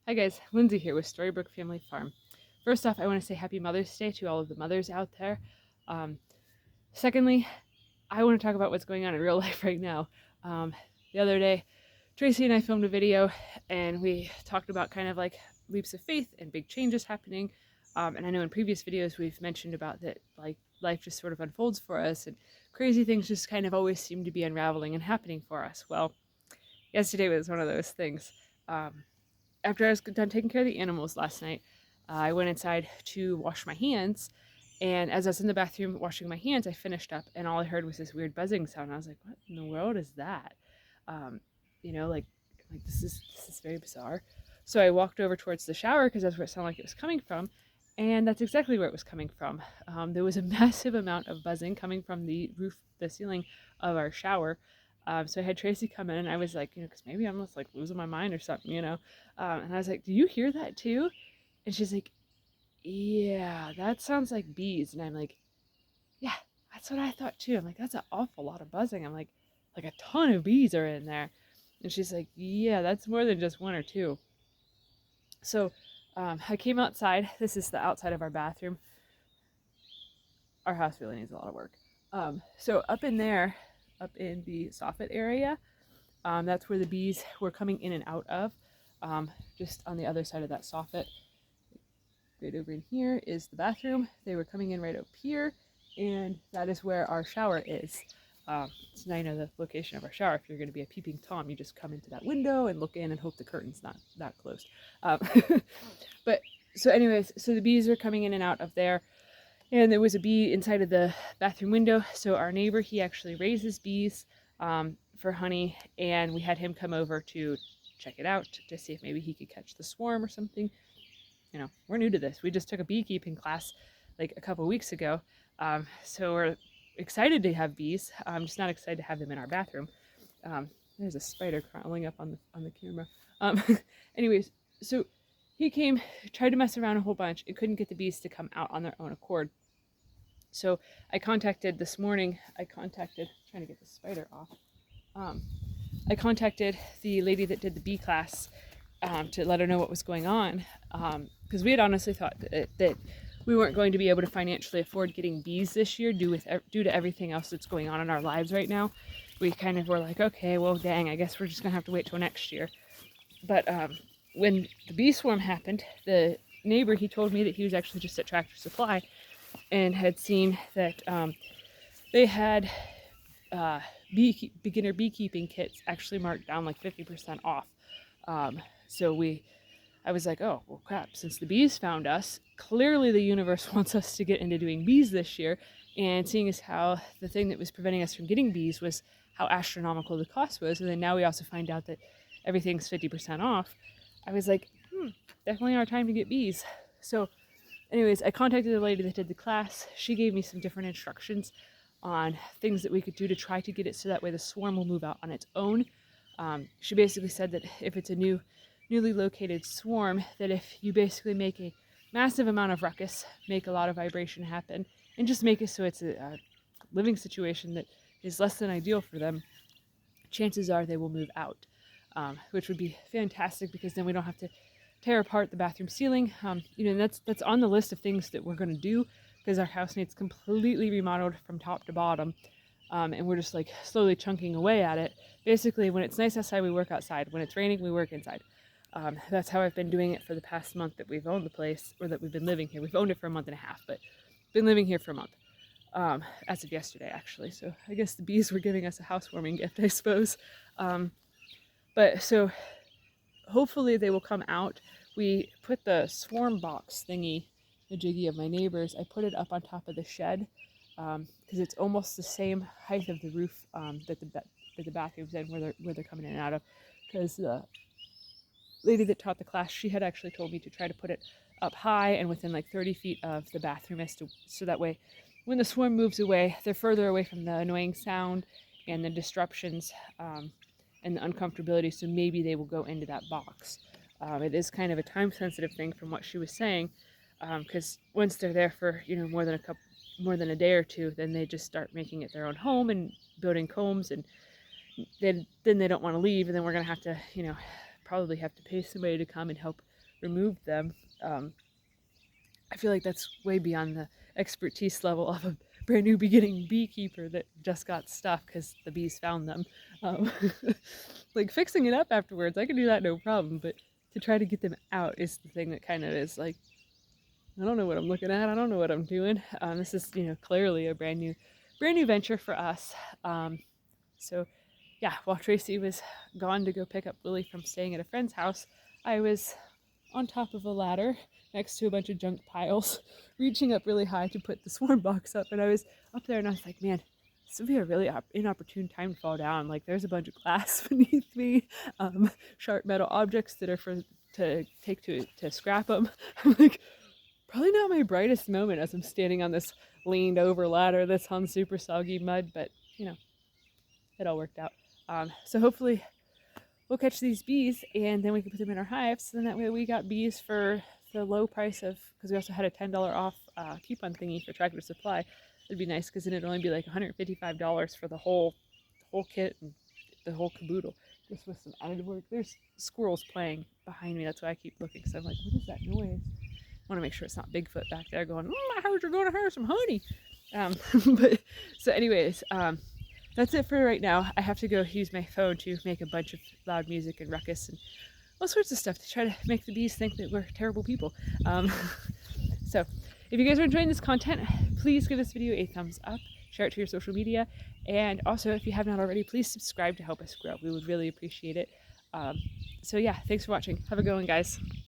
Hi guys, Lindsay here with Storybrook Family Farm. First off, I want to say Happy Mother's Day to all of the mothers out there. Um, Secondly, I want to talk about what's going on in real life right now. Um, the other day, Tracy and I filmed a video and we talked about kind of like leaps of faith and big changes happening. And I know in previous videos we've mentioned about that like life just sort of unfolds for us and crazy things just kind of always seem to be unraveling and happening for us. Well, yesterday was one of those things. Um, After I was done taking care of the animals last night, I went inside to wash my hands. And as I was in the bathroom washing my hands, I finished up, and all I heard was this weird buzzing sound. I was like, "What in the world is that?" Um, you know, like this is very bizarre. So I walked over towards the shower because that's where it sounded like it was coming from, and that's exactly where it was coming from. There was a massive amount of buzzing coming from the roof, the ceiling of our shower. So I had Tracy come in, and I was like, because maybe I'm just like losing my mind or something. And I was like, "Do you hear that too?" And she's like, "Yeah, that sounds like bees." And I'm like, "Yeah, that's what I thought too." I'm like, "That's an awful lot of buzzing." I'm like a ton of bees are in there. And she's like, "Yeah, that's more than just one or two." So I came outside. This is the outside of our bathroom. Our house really needs a lot of work. So up in there, up in the soffit area, that's where the bees were coming in and out of. Just on the other side of that soffit, right over in here is the bathroom. They were coming in right up here, and that is where our shower is. So now you know the location of our shower. If you're going to be a peeping Tom, you just come into that window and look in and hope the curtain's not closed. Um, but so, anyways, so the bees are coming in and out of there, and there was a bee inside of the bathroom window. So our neighbor, he actually raises bees for honey, and we had him come over to check it out to see if maybe he could catch the swarm or something. We're new to this. We just took a beekeeping class like a couple weeks ago. So we're excited to have bees. I'm just not excited to have them in our bathroom. There's a spider crawling up on the camera. Um, anyways, so he came, tried to mess around a whole bunch, and couldn't get the bees to come out on their own accord. So this morning, trying to get the spider off. Um, I contacted the lady that did the bee class to let her know what was going on, because we had honestly thought that we weren't going to be able to financially afford getting bees this year due to everything else that's going on in our lives right now. We kind of were like, okay, well, dang, I guess we're just gonna have to wait till next year. But when the bee swarm happened, the neighbor, he told me that he was actually just at Tractor Supply and had seen that they had uh, beginner beekeeping kits actually marked down like 50% off. So I was like, oh, well, crap, since the bees found us, clearly the universe wants us to get into doing bees this year. And seeing as how the thing that was preventing us from getting bees was how astronomical the cost was, and then now we also find out that everything's 50% off, I was like, definitely our time to get bees. So, anyways, I contacted the lady that did the class. She gave me some different instructions on things that we could do to try to get it so that way the swarm will move out on its own. She basically said that if it's a newly located swarm, that if you basically make a massive amount of ruckus, make a lot of vibration happen, and just make it so it's a living situation that is less than ideal for them, chances are they will move out, which would be fantastic because then we don't have to tear apart the bathroom ceiling. And that's on the list of things that we're going to do because our house needs completely remodeled from top to bottom. And we're just like slowly chunking away at it. Basically, when it's nice outside, we work outside. When it's raining, we work inside. That's how I've been doing it for the past month that we've owned the place, or that we've been living here. We've owned it for a month and a half, but been living here for a month, as of yesterday, actually. So I guess the bees were giving us a housewarming gift, I suppose. But so hopefully they will come out. We put the swarm box thingy, the jiggy of my neighbors, I put it up on top of the shed because it's almost the same height of the roof that the bathroom's in where they're coming in and out of. Because the lady that taught the class, she had actually told me to try to put it up high and within like 30 feet of the bathroom, so that way when the swarm moves away, they're further away from the annoying sound and the disruptions and the uncomfortability, so maybe they will go into that box. It is kind of a time-sensitive thing from what she was saying, because once they're there for more than a day or two, then they just start making it their own home and building combs, and then they don't want to leave, and then we're gonna have to probably have to pay somebody to come and help removed them. I feel like that's way beyond the expertise level of a brand new beginning beekeeper that just got stuff because the bees found them. Um, like fixing it up afterwards, I can do that no problem, but to try to get them out is the thing that kind of is like, I don't know what I'm looking at. I don't know what I'm doing. This is, clearly a brand new venture for us. So yeah, while Tracy was gone to go pick up Lily from staying at a friend's house, I was on top of a ladder next to a bunch of junk piles, reaching up really high to put the swarm box up. And I was up there and I was like, man, this would be a really inopportune time to fall down. Like there's a bunch of glass beneath me, sharp metal objects that are to take to scrap them. I'm like, probably not my brightest moment as I'm standing on this leaned over ladder that's on super soggy mud, but it all worked out. So hopefully we'll catch these bees and then we can put them in our hives. And that way we got bees for the low price of, because we also had a $10 off coupon thingy for Tractor Supply. It'd be nice because then it'd only be like $155 for the whole kit and the whole caboodle, just with some added work. There's squirrels playing behind me. That's why I keep looking. So I'm like, what is that noise? I want to make sure it's not Bigfoot back there going, I heard you're going to have some honey. But so anyways, that's it for right now. I have to go use my phone to make a bunch of loud music and ruckus and all sorts of stuff to try to make the bees think that we're terrible people. So if you guys are enjoying this content, please give this video a thumbs up, share it to your social media, and also if you have not already, please subscribe to help us grow. We would really appreciate it. So yeah, thanks for watching. Have a good one, guys.